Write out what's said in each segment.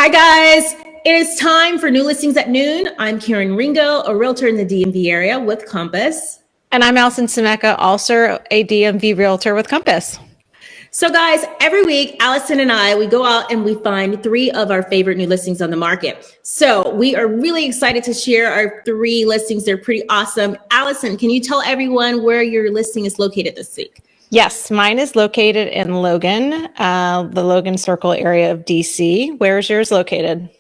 Hi guys, it is time for new listings at noon. I'm Karen Ringo, a realtor in the DMV area with Compass. And I'm Alison Semeka, also a DMV realtor with Compass. So guys, every week, Alison and I, we go out and we find 3 of our favorite new listings on the market. So we are really excited to share our 3 listings. They're pretty awesome. Alison, can you tell everyone where your listing is located this week? Yes, mine is located in Logan, the Logan Circle area of DC. Where is yours located?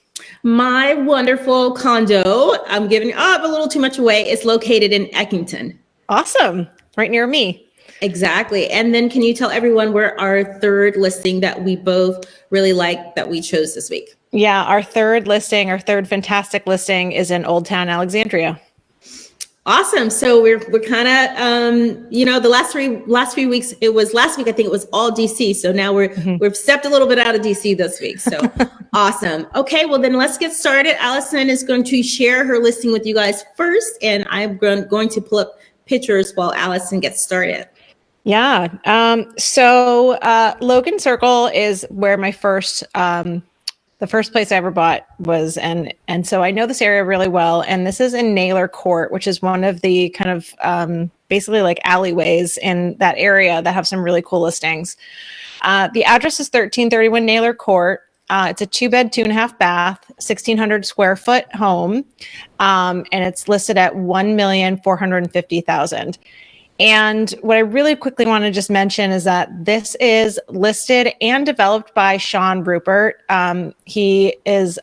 My wonderful condo, I'm giving up a little too much away, is located in Eckington. Awesome. Right near me. Exactly. And then can you tell everyone where our 3rd listing that we both really like that we chose this week? Yeah, our third fantastic listing is in Old Town Alexandria. Awesome. So we're kind of, the last few weeks, last week, I think it was all DC. So now we've stepped a little bit out of DC this week. So awesome. Okay. Well, then let's get started. Allison is going to share her listing with you guys first, and I'm going to pull up pictures while Allison gets started. Yeah. So Logan Circle is where my the first place I ever bought was, and so I know this area really well. And this is in Naylor Court, which is one of the kind of basically like alleyways in that area that have some really cool listings. The address is 1331 Naylor Court. It's a 2-bed, 2.5 bath, 1,600 square foot home, and it's listed at $1,450,000. And what I really quickly want to just mention is that this is listed and developed by Sean Rupert. His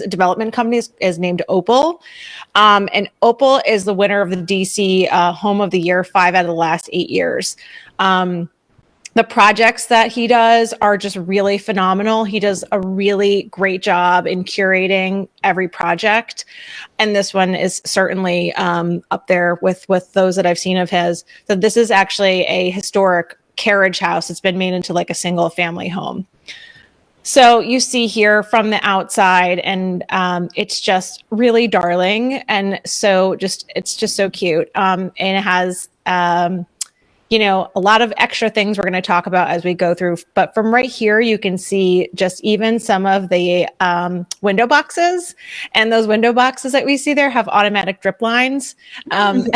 development company is named Opal. And Opal is the winner of the DC Home of the Year 5 out of the last 8 years. The projects that he does are just really phenomenal. He does a really great job in curating every project. And this one is certainly up there with those that I've seen of his. So this is actually a historic carriage house. It's been made into like a single family home. So you see here from the outside, and it's just really darling. And so it's just so cute. And it has, a lot of extra things we're going to talk about as we go through. But from right here, you can see just even some of the window boxes. And those window boxes that we see there have automatic drip lines. And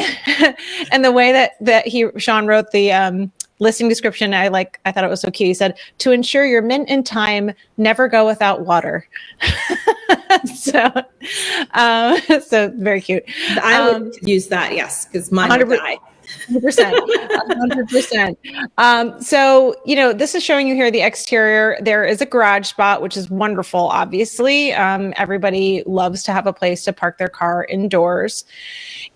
the way that Sean wrote the listing description, I thought it was so cute. He said, "To ensure your mint in time, never go without water." So very cute. I would use that, yes, because mine would die. 100%. So, this is showing you here the exterior. There is a garage spot, which is wonderful. Obviously, everybody loves to have a place to park their car indoors.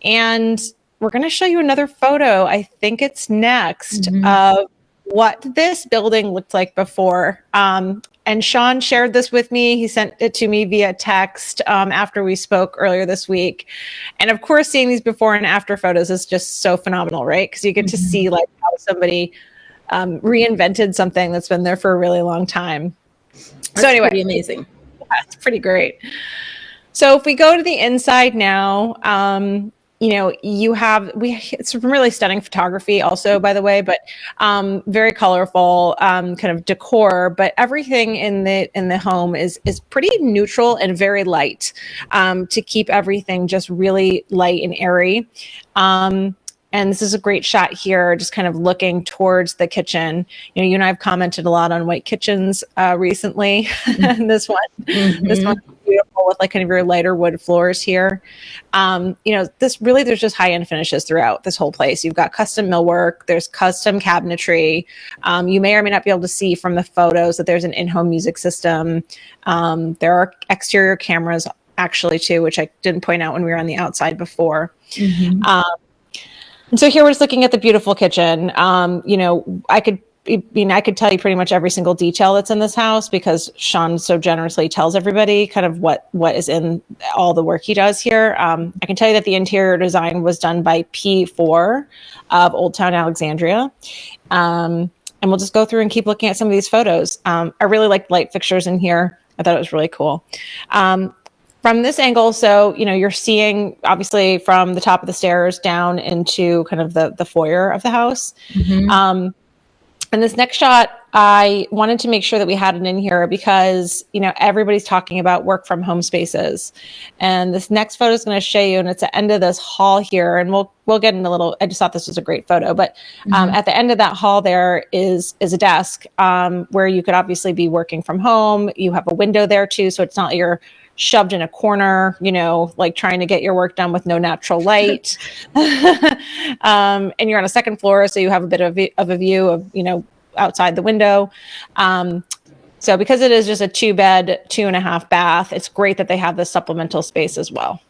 And we're going to show you another photo. I think it's next of what this building looked like before. And Sean shared this with me. He sent it to me via text after we spoke earlier this week. And of course, seeing these before and after photos is just so phenomenal, right? Because you get to see like how somebody reinvented something that's been there for a really long time. That's anyway, pretty amazing. Yeah, it's pretty great. So if we go to the inside now, it's really stunning photography also, by the way, but very colorful kind of decor, but everything in the home is pretty neutral and very light to keep everything just really light and airy. And this is a great shot here, just kind of looking towards the kitchen. You and I have commented a lot on white kitchens recently. This one's beautiful with like kind of your lighter wood floors here. There's just high-end finishes throughout this whole place. You've got custom millwork, there's custom cabinetry. You may or may not be able to see from the photos that there's an in-home music system. There are exterior cameras actually too, which I didn't point out when we were on the outside before. And so here we're just looking at the beautiful kitchen. I could tell you pretty much every single detail that's in this house because Sean so generously tells everybody kind of what is in all the work he does here. I can tell you that the interior design was done by P4 of Old Town Alexandria. And we'll just go through and keep looking at some of these photos. I really liked light fixtures in here. I thought it was really cool. From this angle, so, you're seeing obviously from the top of the stairs down into kind of the foyer of the house. And this next shot, I wanted to make sure that we had it in here because, you know, everybody's talking about work from home spaces. And this next photo is going to show you, and it's the end of this hall here. And we'll get in a little, I just thought this was a great photo, but at the end of that hall there is a desk where you could obviously be working from home. You have a window there too. So it's not like you're shoved in a corner, you know, like trying to get your work done with no natural light. And you're on a second floor, so you have a bit of a view of, you know, outside the window. So because it is just a 2-bed, 2.5 bath, it's great that they have this supplemental space as well.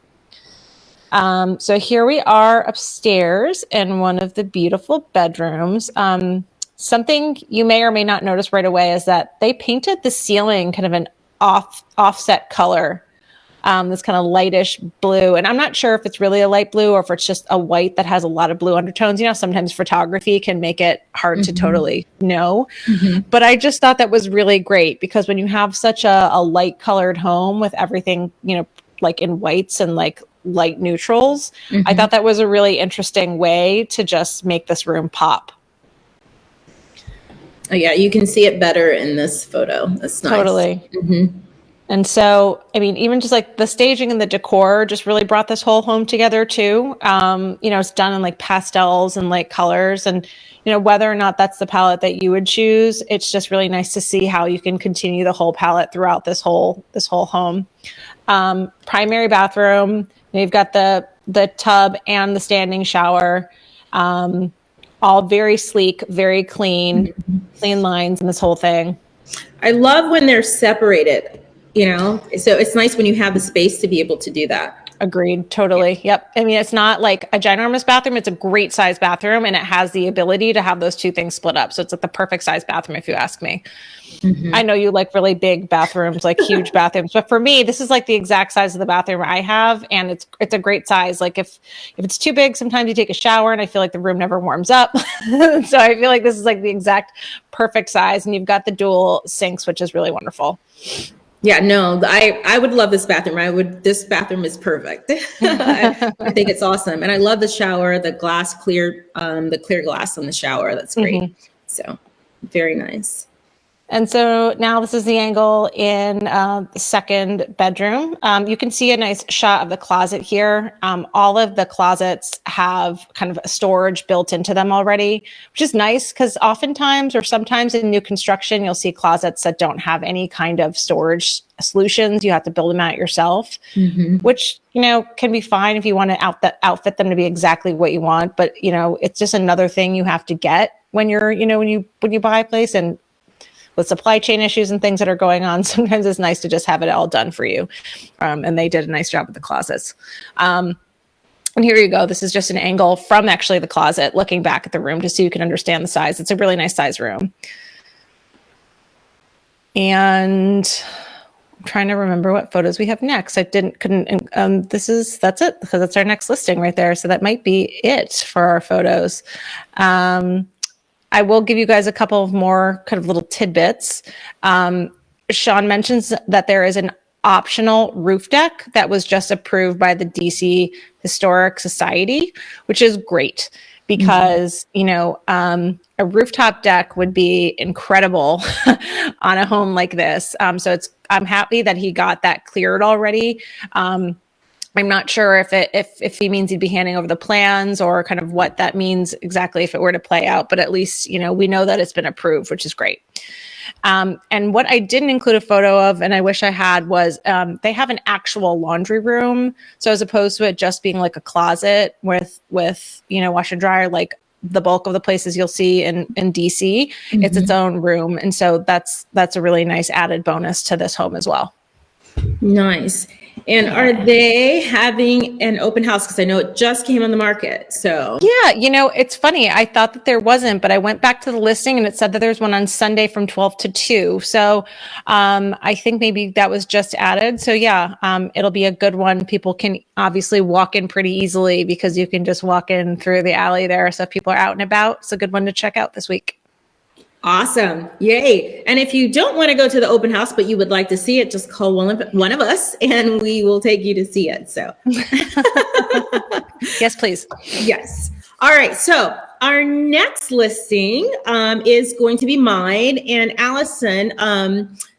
So here we are upstairs in one of the beautiful bedrooms. Something you may or may not notice right away is that they painted the ceiling kind of an offset color, this kind of lightish blue. And I'm not sure if it's really a light blue or if it's just a white that has a lot of blue undertones. You know, sometimes photography can make it hard to totally know. But I just thought that was really great because when you have such a light colored home with everything, you know, like in whites and like light neutrals, I thought that was a really interesting way to just make this room pop. Oh yeah, you can see it better in this photo. That's nice. Totally. And so, I mean, even just like the staging and the decor just really brought this whole home together too. You know, it's done in like pastels and light colors, and you know, whether or not that's the palette that you would choose, it's just really nice to see how you can continue the whole palette throughout this whole home. Primary bathroom. You've got the tub and the standing shower. All very sleek, very clean lines in this whole thing. I love when they're separated, you know, so it's nice when you have the space to be able to do that. Agreed. Totally. Yep. I mean, it's not like a ginormous bathroom. It's a great size bathroom, and it has the ability to have those two things split up. So it's like the perfect size bathroom, if you ask me. I know you like really big bathrooms, like huge bathrooms, but for me, this is like the exact size of the bathroom I have. And it's a great size. Like if it's too big, sometimes you take a shower and I feel like the room never warms up. So I feel like this is like the exact perfect size, and you've got the dual sinks, which is really wonderful. Yeah, no, I would love this bathroom. This bathroom is perfect. I think it's awesome. And I love the shower, the clear glass on the shower. That's great. So very nice. And so now this is the angle in the second bedroom. You can see a nice shot of the closet here. All of the closets have kind of a storage built into them already, which is nice because oftentimes or sometimes in new construction, you'll see closets that don't have any kind of storage solutions. You have to build them out yourself, which, you know, can be fine if you want to outfit them to be exactly what you want. But, you know, it's just another thing you have to get when you're, you know, when you buy a place. And with supply chain issues and things that are going on, sometimes it's nice to just have it all done for you. And they did a nice job with the closets. And here you go. This is just an angle from actually the closet, looking back at the room just so you can understand the size. It's a really nice size room. And I'm trying to remember what photos we have next. That's it, because that's our next listing right there. So that might be it for our photos. I will give you guys a couple of more kind of little tidbits. Sean mentions that there is an optional roof deck that was just approved by the DC Historic Society, which is great because, you know, a rooftop deck would be incredible on a home like this. So I'm happy that he got that cleared already. I'm not sure if he means he'd be handing over the plans or kind of what that means exactly if it were to play out, but at least, you know, we know that it's been approved, which is great. And what I didn't include a photo of, and I wish I had, was they have an actual laundry room. So as opposed to it just being like a closet with you know, washer dryer, like the bulk of the places you'll see in DC, it's its own room. And so that's a really nice added bonus to this home as well. Nice. And are they having an open house? Because I know it just came on the market. So yeah, you know, it's funny. I thought that there wasn't, but I went back to the listing and it said that there's one on Sunday from 12 to 2. So I think maybe that was just added. So yeah, it'll be a good one. People can obviously walk in pretty easily because you can just walk in through the alley there. So if people are out and about, it's a good one to check out this week. Awesome. Yay. And if you don't want to go to the open house, but you would like to see it, just call one of us and we will take you to see it. So yes, please. Yes. All right. So our next listing is going to be mine and Allison.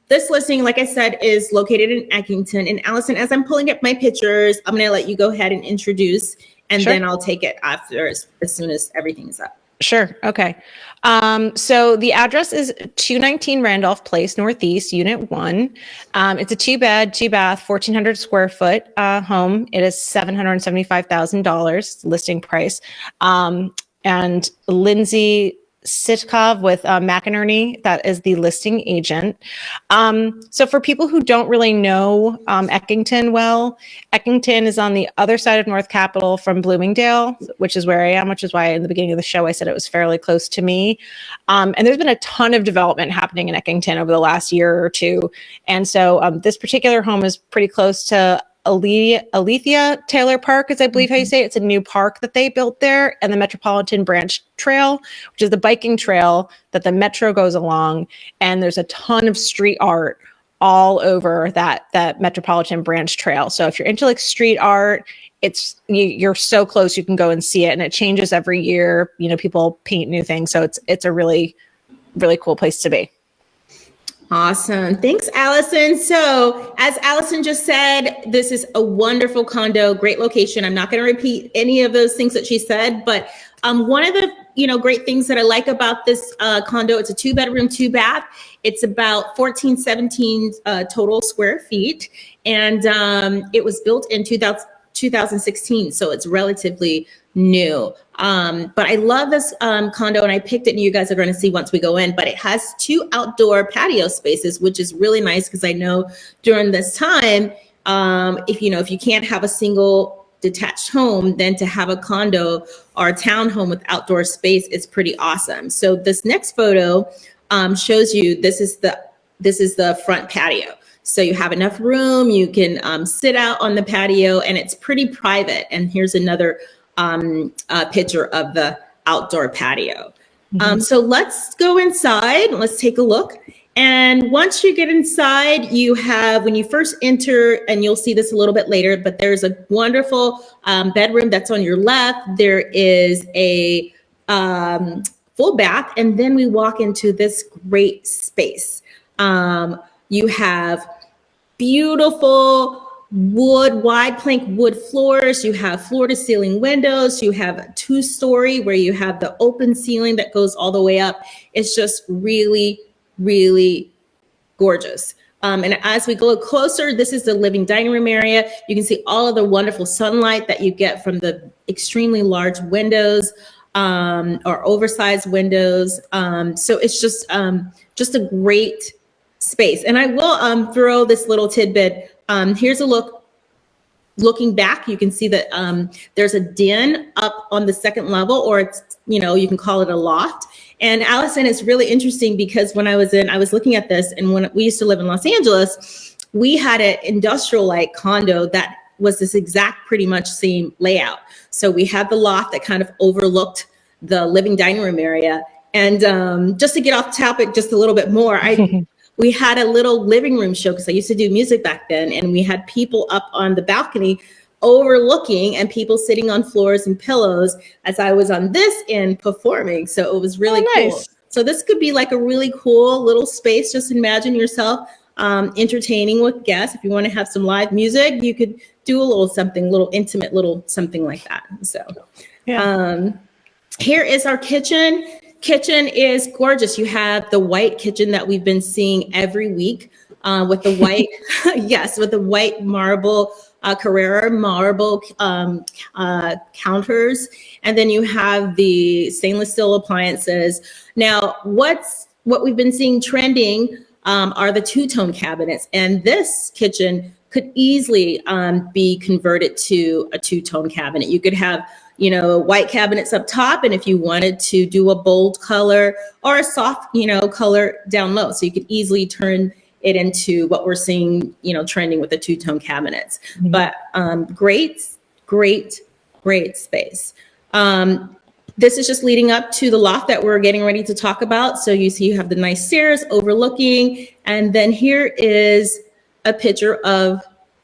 This listing, like I said, is located in Eckington. And Allison, as I'm pulling up my pictures, I'm going to let you go ahead and introduce, and then I'll take it after as soon as everything is up. Sure. Okay. So the address is 219 Randolph Place, Northeast, Unit 1. It's a 2-bed, 2-bath, 1,400 square foot home. It is $775,000 listing price. And Lindsay Sitkov with McInerney, that is the listing agent. So for people who don't really know Eckington well, Eckington is on the other side of North Capitol from Bloomingdale, which is where I am, which is why in the beginning of the show I said it was fairly close to me. And there's been a ton of development happening in Eckington over the last year or two. And so this particular home is pretty close to Alethea Taylor Park, is I believe how you say it. It's a new park that they built there, and the Metropolitan Branch Trail, which is the biking trail that the Metro goes along. And there's a ton of street art all over that Metropolitan Branch Trail. So if you're into like street art, you're so close, you can go and see it, and it changes every year. You know, people paint new things, so it's a really, really cool place to be. Awesome. Thanks, Allison. So as Allison just said, this is a wonderful condo, great location. I'm not going to repeat any of those things that she said, but one of the great things that I like about this condo, it's a 2-bedroom, 2-bath. It's about 17 total square feet. And it was built in 2016, so it's relatively new. But I love this condo, and I picked it, and you guys are going to see once we go in, but it has 2 outdoor patio spaces, which is really nice because I know during this time, if you can't have a single detached home, then to have a condo or a townhome with outdoor space is pretty awesome. So this next photo shows you this is the front patio. So you have enough room, you can sit out on the patio, and it's pretty private. And here's another picture of the outdoor patio. So let's go inside. Let's take a look. And once you get inside, you have, when you first enter, and you'll see this a little bit later, but there's a wonderful bedroom that's on your left. There is a full bath, and then we walk into this great space. You have beautiful wide plank wood floors. You have floor to ceiling windows. You have a 2-story where you have the open ceiling that goes all the way up. It's just really, really gorgeous. And as we go closer, this is the living dining room area. You can see all of the wonderful sunlight that you get from the extremely large windows or oversized windows. So it's just a great space. And I will throw this little tidbit. Here's a looking back. You can see that there's a den up on the second level, or it's, you can call it a loft. And Allison, is really interesting because when I was looking at this, and when we used to live in Los Angeles, we had an industrial-like condo that was this exact pretty much same layout. So we had the loft that kind of overlooked the living dining room area. And just to get off topic just a little bit more, we had a little living room show because I used to do music back then, and we had people up on the balcony overlooking and people sitting on floors and pillows as I was on this end performing. So it was really cool. So this could be like a really cool little space. Just imagine yourself entertaining with guests. If you want to have some live music, you could do a little something, little intimate, little something like that. So here is our kitchen. Kitchen is gorgeous. You have the white kitchen that we've been seeing every week with the white, with the white marble, Carrera marble counters. And then you have the stainless steel appliances. Now, what we've been seeing trending are the 2-tone cabinets. And this kitchen could easily be converted to a 2-tone cabinet. You could have white cabinets up top, and if you wanted to do a bold color or a soft, color down low, so you could easily turn it into what we're seeing, trending with the 2-tone cabinets. But great space. This is just leading up to the loft that we're getting ready to talk about. So you see, you have the nice stairs overlooking, and then here is a picture of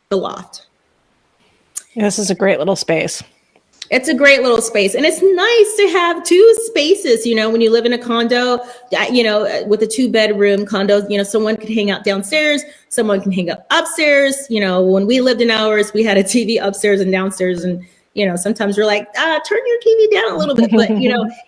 the loft. This is a great little space. It's a great little space, and it's nice to have two spaces. When you live in a condo, with a 2-bedroom condo, someone could hang out downstairs, someone can hang out upstairs. When we lived in ours, we had a TV upstairs and downstairs, and sometimes we're like, turn your TV down a little bit, but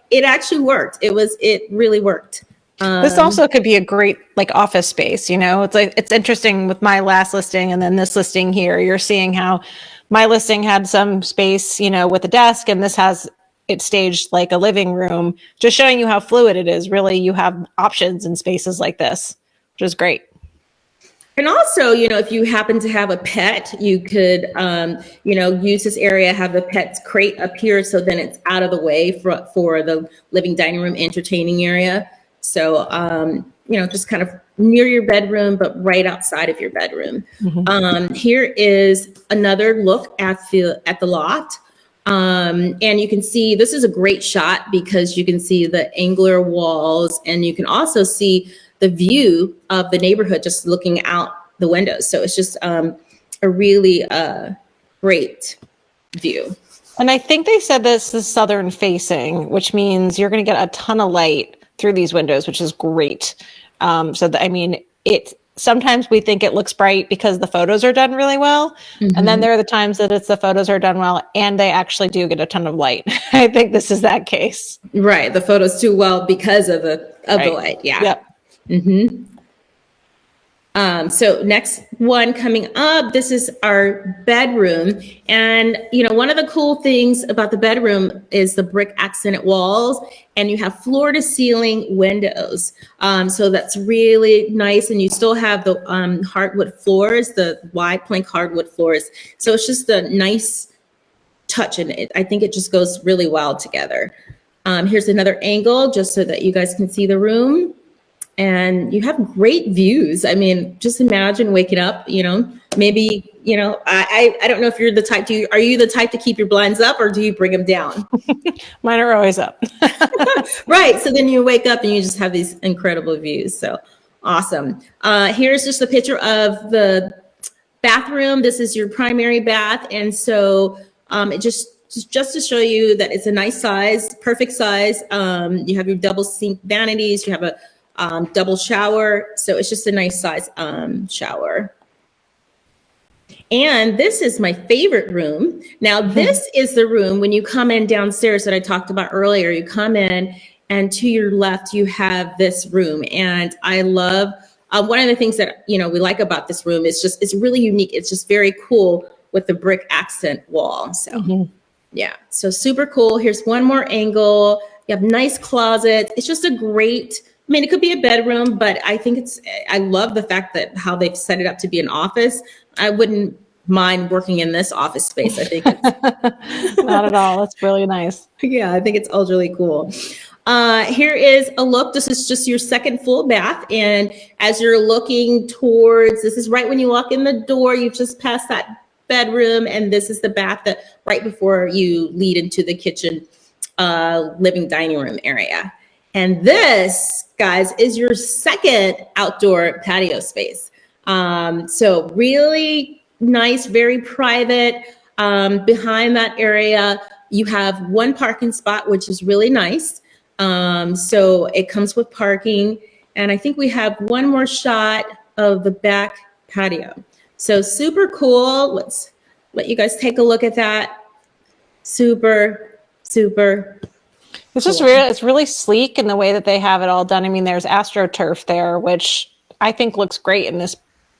it actually worked. It really worked. This also could be a great office space. It's interesting with my last listing and then this listing here. You're seeing how my listing had some space, with a desk, and this has it staged like a living room, just showing you how fluid it is. Really, you have options in spaces like this, which is great. And also, if you happen to have a pet, you could, use this area, have the pet's crate up here, so then it's out of the way for the living dining room entertaining area. So, just kind of near your bedroom, but right outside of your bedroom. Mm-hmm. Here is another look at the loft. And you can see, this is a great shot because you can see the angular walls, and you can also see the view of the neighborhood just looking out the windows. So it's just a really great view. And I think they said this is southern facing, which means you're going to get a ton of light through these windows, which is great. Sometimes we think it looks bright because the photos are done really well. Mm-hmm. And then there are the times that the photos are done well and they actually do get a ton of light. I think this is that case. Right. The photos do well because of the light. Yeah. Yep. Mm-hmm. So next one coming up, this is our bedroom. And, one of the cool things about the bedroom is the brick accented walls, and you have floor to ceiling windows. So that's really nice. And you still have the hardwood floors, the wide plank hardwood floors. So it's just a nice touch, and I think it just goes really well together. Here's another angle just so that you guys can see the room. And you have great views. I mean, just imagine waking up, maybe, I don't know if you're the type are you the type to keep your blinds up, or do you bring them down? Mine are always up. Right. So then you wake up and you just have these incredible views. So awesome. Here's just a picture of the bathroom. This is your primary bath. And so it just to show you that it's a nice size, perfect size. You have your double sink vanities. You have a double shower. So it's just a nice size shower. And this is my favorite room. Now, this is the room when you come in downstairs that I talked about earlier. You come in and to your left, you have this room. And I love, one of the things that, we like about this room is it's really unique. It's just very cool with the brick accent wall. So yeah, so super cool. Here's one more angle. You have nice closets. It's just a great, it could be a bedroom, but I think I love the fact that how they've set it up to be an office. I wouldn't mind working in this office space. I think it's not at all. It's really nice. Yeah, I think it's all really cool. Here is a look. This is just your second full bath. And as you're looking towards, this is right when you walk in the door, you've just passed that bedroom. And this is the bath that right before you lead into the kitchen, living dining room area. And this, guys, is your second outdoor patio space. So really nice, very private. Behind that area, you have one parking spot, which is really nice. So it comes with parking. And I think we have one more shot of the back patio. So super cool. Let's let you guys take a look at that. Super, super It's just really, it's really sleek in the way that they have it all done. There's AstroTurf there, which I think looks great in this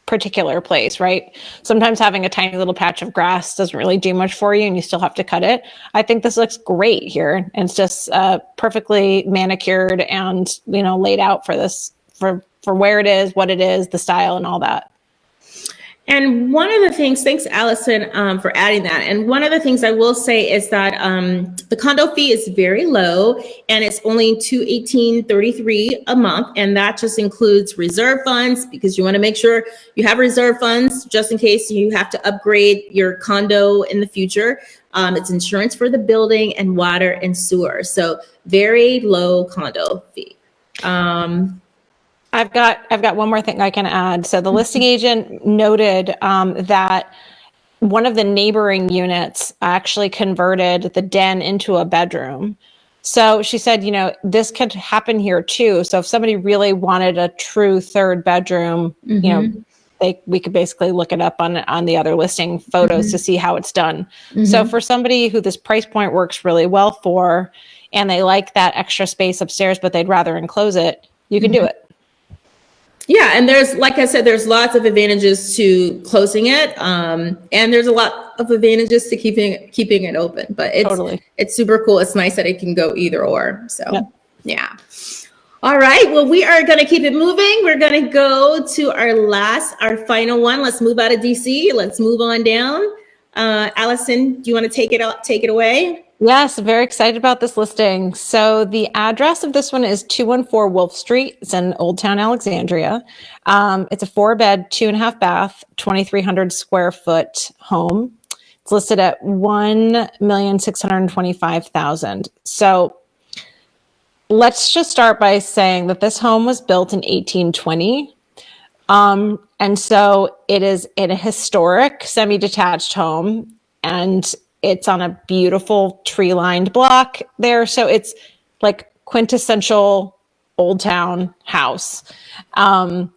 particular place, right? Sometimes having a tiny little patch of grass doesn't really do much for you and you still have to cut it. I think this looks great here. And it's just perfectly manicured and, laid out for this, for where it is, what it is, the style and all that. And one of the things, thanks, Allison, for adding that. And one of the things I will say is that the condo fee is very low, and it's only $218.33 a month. And that just includes reserve funds, because you want to make sure you have reserve funds just in case you have to upgrade your condo in the future. It's insurance for the building and water and sewer. So very low condo fee. I've got one more thing I can add. So the listing agent noted that one of the neighboring units actually converted the den into a bedroom. So she said, this could happen here too. So if somebody really wanted a true third bedroom, we could basically look it up on the other listing photos to see how it's done. So for somebody who this price point works really well for, and they like that extra space upstairs, but they'd rather enclose it, you can do it. Yeah, and there's, like I said, there's lots of advantages to closing it, and there's a lot of advantages to keeping it open. But it's super cool. It's nice that it can go either or. So yeah. All right. Well, we are going to keep it moving. We're going to go to our final one. Let's move out of DC. Let's move on down. Alison, do you want to take it away? Yes, very excited about this listing. So the address of this one is 214 Wolf Street. It's in Old Town Alexandria. It's a 4-bed, 2.5 bath, 2,300 square foot home. It's listed at $1,625,000. So let's just start by saying that this home was built in 1820. And so it is in a historic semi-detached home, and it's on a beautiful tree-lined block there. So it's like quintessential Old Town house. I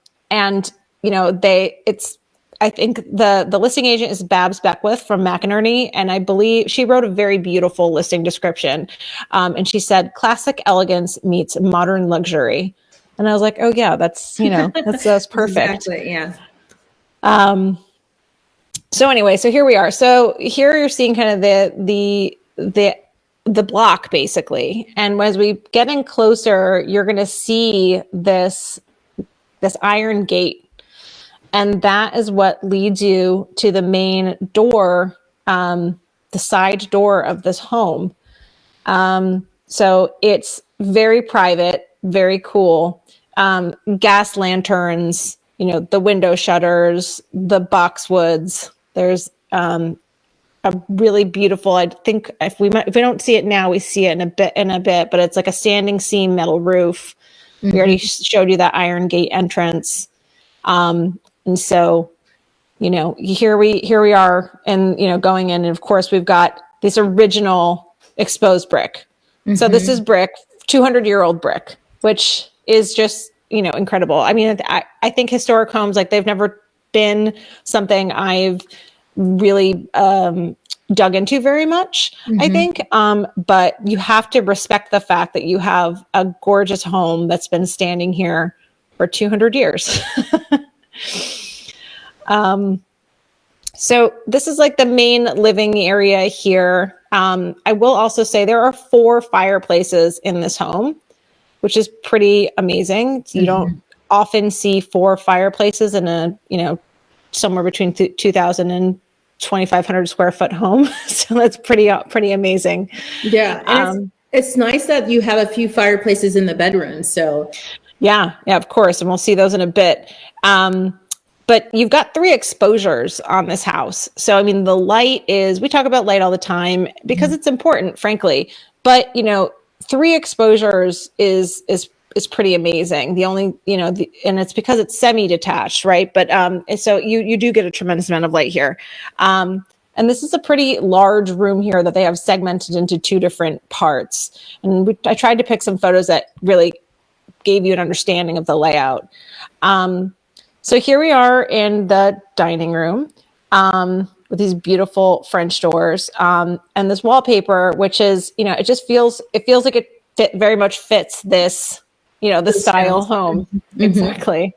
think the listing agent is Babs Beckwith from McInerney, and I believe she wrote a very beautiful listing description. And she said, "Classic elegance meets modern luxury." And I was like, "Oh yeah, that's that's perfect." Exactly, yeah. So anyway, so here we are. So here you're seeing kind of the block basically. And as we get in closer, you're going to see this iron gate. And that is what leads you to the main door, the side door of this home. So it's very private, very cool. Gas lanterns, the window shutters, the boxwoods. There's a really beautiful, I think if we don't see it now, we see it in a bit, but it's like a standing seam metal roof. We already showed you that iron gate entrance. And so, here we are and, going in, and of course we've got this original exposed brick. So this is brick, 200-year-old brick, which is just, incredible. I mean, I think historic homes, like, they've never been something I've really dug into very much, I think. But you have to respect the fact that you have a gorgeous home that's been standing here for 200 years. So this is like the main living area here. I will also say there are 4 fireplaces in this home, which is pretty amazing. You don't often see 4 fireplaces in a, somewhere between 2,000 and 2,500 square foot home. So that's pretty amazing. Yeah. And it's nice that you have a few fireplaces in the bedroom. So yeah, of course. And we'll see those in a bit. But you've got 3 exposures on this house. So, I mean, the light we talk about light all the time because it's important, frankly, but 3 exposures is pretty amazing. The only, and it's because it's semi-detached, right? But so you do get a tremendous amount of light here. And this is a pretty large room here that they have segmented into 2 different parts. And I tried to pick some photos that really gave you an understanding of the layout. So here we are in the dining room with these beautiful French doors and this wallpaper, which is, it feels like it very much fits this, the style home. Exactly.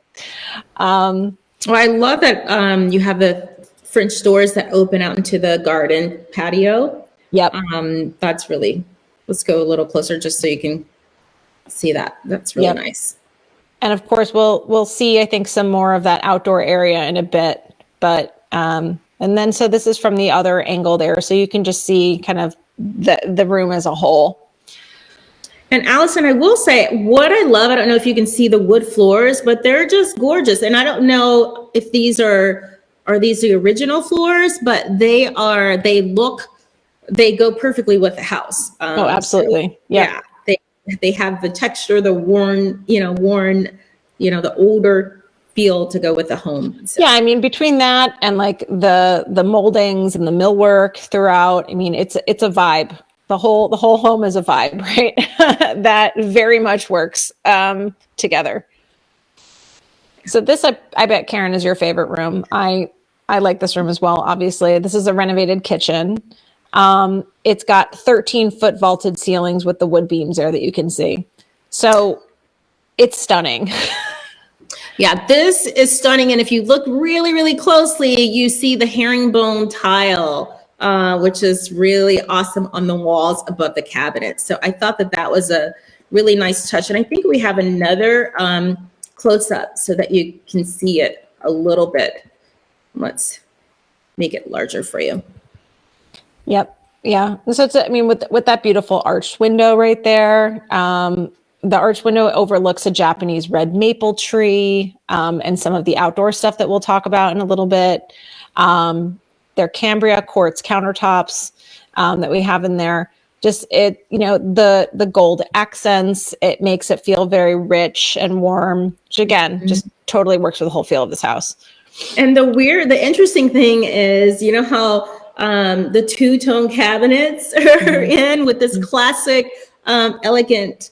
Well, I love that you have the French doors that open out into the garden patio. Yep. That's really, let's go a little closer just so you can see that. That's really nice. And of course, we'll see, I think, some more of that outdoor area in a bit. But and then so this is from the other angle there, so you can just see kind of the room as a whole. And Alison, I will say what I love, I don't know if you can see the wood floors, but they're just gorgeous. And I don't know if these are these the original floors, but they go perfectly with the house. Oh, absolutely. So, yeah. They have the texture, the worn, the older feel to go with the home. So. Yeah, I mean, between that and like the moldings and the millwork throughout, I mean, it's a vibe. The whole home is a vibe, right? That very much works together. So this, I bet, Karen, is your favorite room. I like this room as well. Obviously, this is a renovated kitchen. It's got 13-foot vaulted ceilings with the wood beams there that you can see. So it's stunning. Yeah, this is stunning. And if you look really, really closely, you see the herringbone tile, which is really awesome on the walls above the cabinet. So I thought that was a really nice touch. And I think we have another close up so that you can see it a little bit. Let's make it larger for you. Yep. Yeah. So it's, I mean, with that beautiful arched window right there, the arch window overlooks a Japanese red maple tree, and some of the outdoor stuff that we'll talk about in a little bit. They're Cambria quartz countertops that we have in there. Just the gold accents, it makes it feel very rich and warm, which again, just totally works with the whole feel of this house. And the interesting thing is, you know how the two-tone cabinets are in with this classic elegant,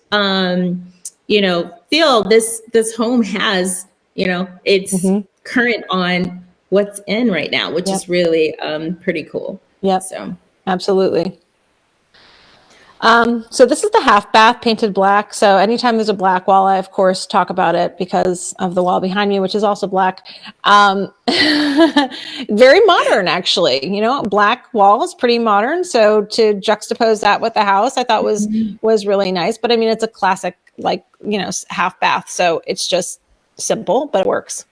feel. This home has, it's current on what's in right now, which is really pretty cool. Yep. So absolutely. So this is the half bath painted black. So anytime there's a black wall, I of course talk about it because of the wall behind me, which is also black. Very modern, actually. Black wall is pretty modern. So to juxtapose that with the house, I thought was really nice. But I mean, it's a classic, half bath. So it's just simple, but it works.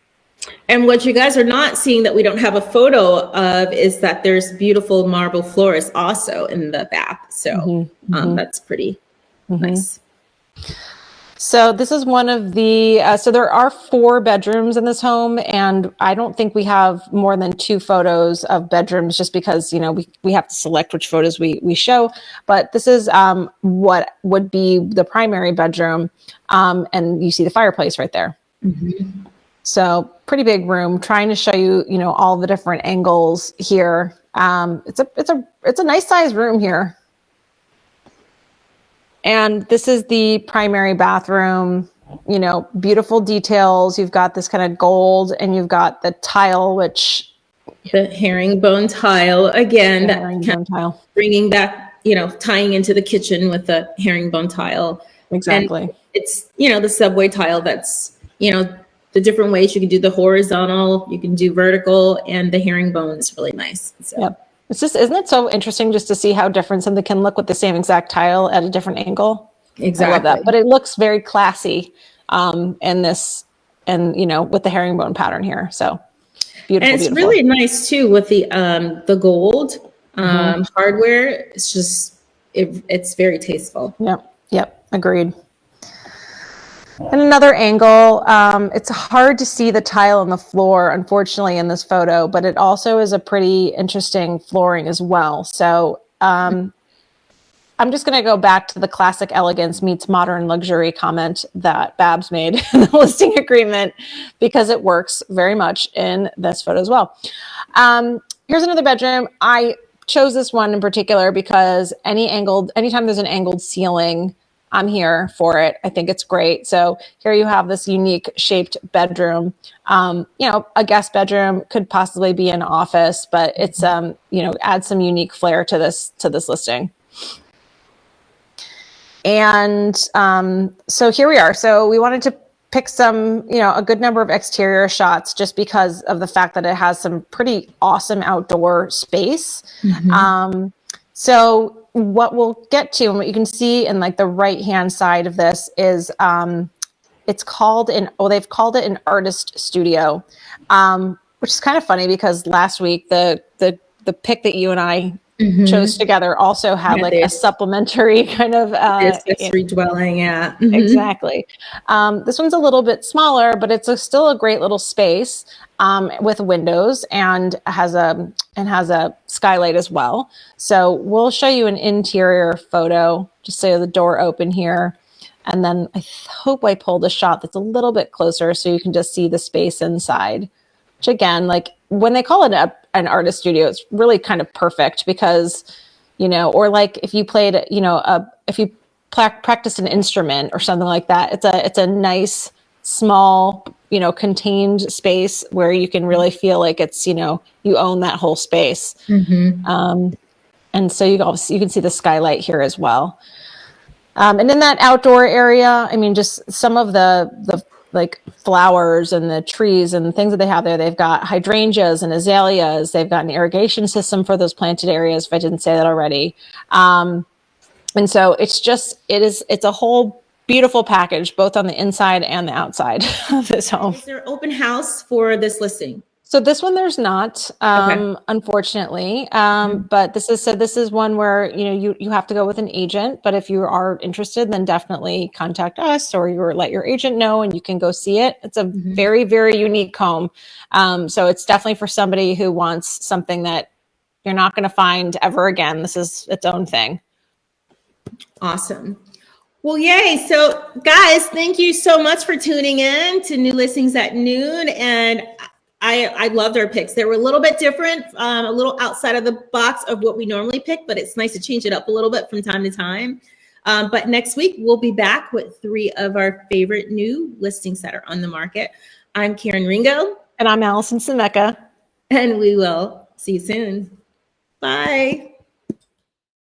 And what you guys are not seeing that we don't have a photo of is that there's beautiful marble floors also in the bath. So that's pretty nice. So this is one of the, so there are 4 bedrooms in this home, and I don't think we have more than 2 photos of bedrooms just because, we have to select which photos we show. But this is what would be the primary bedroom. And you see the fireplace right there. So pretty big room, trying to show you, all the different angles here. It's a nice size room here. And this is the primary bathroom, beautiful details. You've got this kind of gold and you've got the tile, which. The herringbone tile again, bringing back, tying into the kitchen with the herringbone tile. Exactly. And it's, the subway tile that's, the different ways you can do the horizontal, you can do vertical, and the herringbone is really nice. So. Yep. Isn't it so interesting just to see how different something can look with the same exact tile at a different angle? Exactly. I love that. But it looks very classy in this, and with the herringbone pattern here. So beautiful. And it's really nice too with the gold hardware. It's just it's very tasteful. Yep. Agreed. And another angle, it's hard to see the tile on the floor, unfortunately, in this photo, but it also is a pretty interesting flooring as well. So I'm just going to go back to the classic elegance meets modern luxury comment that Babs made in the listing agreement, because it works very much in this photo as well. Here's another bedroom. I chose this one in particular because anytime there's an angled ceiling, I'm here for it. I think it's great. So here you have this unique shaped bedroom. A guest bedroom, could possibly be an office, but it's adds some unique flair to this listing. And so here we are. So we wanted to pick some, a good number of exterior shots just because of the fact that it has some pretty awesome outdoor space. So what we'll get to, and what you can see in like the right hand side of this is they've called it an artist studio, which is kind of funny because last week the pic that you and I chose together also had like a supplementary kind of accessory dwelling. Yeah. Exactly. This one's a little bit smaller, but it's still a great little space with windows and has a skylight as well. So we'll show you an interior photo, just so the door open here. And then I hope I pulled a shot that's a little bit closer so you can just see the space inside, which again, like when they call it an artist studio, it's really kind of perfect because, you know, or like if you played, you know, if you practiced an instrument or something like that, it's a nice, small, you know, contained space where you can really feel like it's, you know, you own that whole space. And so you can see the skylight here as well. And in that outdoor area, I mean, just some of the like flowers and the trees and things that they have there. They've got hydrangeas and azaleas. They've got an irrigation system for those planted areas, if I didn't say that already. And so it's a whole beautiful package, both on the inside and the outside of this home. Is there an open house for this listing? So this one there's not, unfortunately. But this is one where, you know, you have to go with an agent. But if you are interested, then definitely contact us or let your agent know and you can go see it. It's a very, very unique home. So it's definitely for somebody who wants something that you're not going to find ever again. This is its own thing. Awesome. Well, yay. So guys, thank you so much for tuning in to New Listings at Noon. And I loved our picks. They were a little bit different, a little outside of the box of what we normally pick, but it's nice to change it up a little bit from time to time. But next week, we'll be back with 3 of our favorite new listings that are on the market. I'm Karen Ringo. And I'm Alison Semeka. And we will see you soon. Bye.